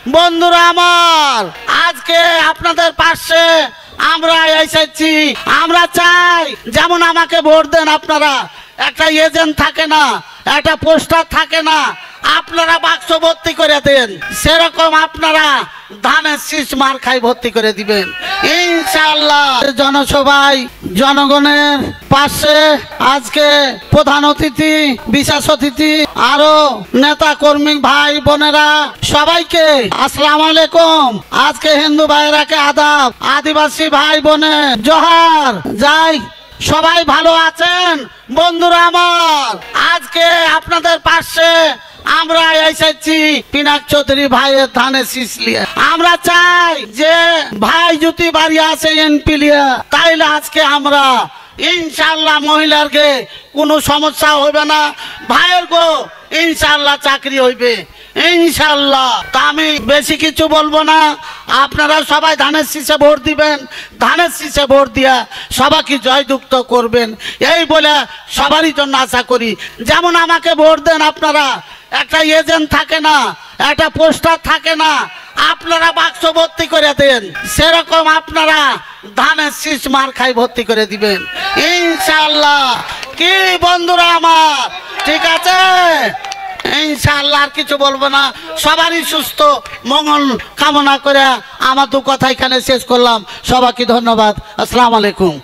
বন্ধুরা আমার, আজকে আপনাদের পাশে আমরা এসেছি। আমরা চাই যেমন আমাকে ভোট দেন আপনারা, একটা এজেন্ট থাকে না, একটা পোস্টার থাকে না, আপনারা বাক্স ভর্তি করে দেন, সেরকম আপনারা ধানের শীষ মার্কায় ভর্তি করে দিবেন ইনশাআল্লাহ। জনসভায় জনগণের পাশে আজকে প্রধান অতিথি, বিশেষ অতিথি, আরো নেতা কর্মী ভাই বোনেরা সবাইকে আসসালামু আলাইকুম। আজকে হিন্দু ভাইরাকে আদাব, আদিবাসী ভাই বোনে জোহার। যাই সবাই ভালো আছেন বন্ধুরা আমার, আজকে আপনাদের পাশে আমরা এসেছি পিনাক চৌধুরী ভাইয়ের ধানের শীষ নিয়ে। আমরা চাই যে ভাই যদি বাড়ি আসে এমপি লিয়া, তাইলে আজকে আমরা ইনশাআল্লাহ মহিলারকে কোনো সমস্যা হবে না, ভাইয়ের গো ইনশাআল্লাহ চাকরি হইবে ইনশাআল্লাহ। তা আমি বেশি কিছু বলবো না, আপনারা সবাই ধানের শীষে ভোট দিবেন, ধানের শীষে ভোট দিয়া সবাইকে জয়যুক্ত করবেন এই বলে সবারই জন্য আশা করি। যেমন আমাকে ভোট দেন আপনারা, একটা এজেন্ট থাকে না, একটা পোস্টার থাকে না, আপনারা বাক্স ভর্তি করে দেন, সেরকম আপনারা ধানের শীষ মার্কায় ভর্তি করে দিবেন ইনশাআল্লাহ। কি বন্ধুরা আমার, ঠিক আছে ইনশাআল্লাহ। আর কিছু বলবো না, সবারই সুস্থ মঙ্গল কামনা করে আমার দু কথা এখানে শেষ করলাম। সবাইকে ধন্যবাদ। আসসালামু আলাইকুম।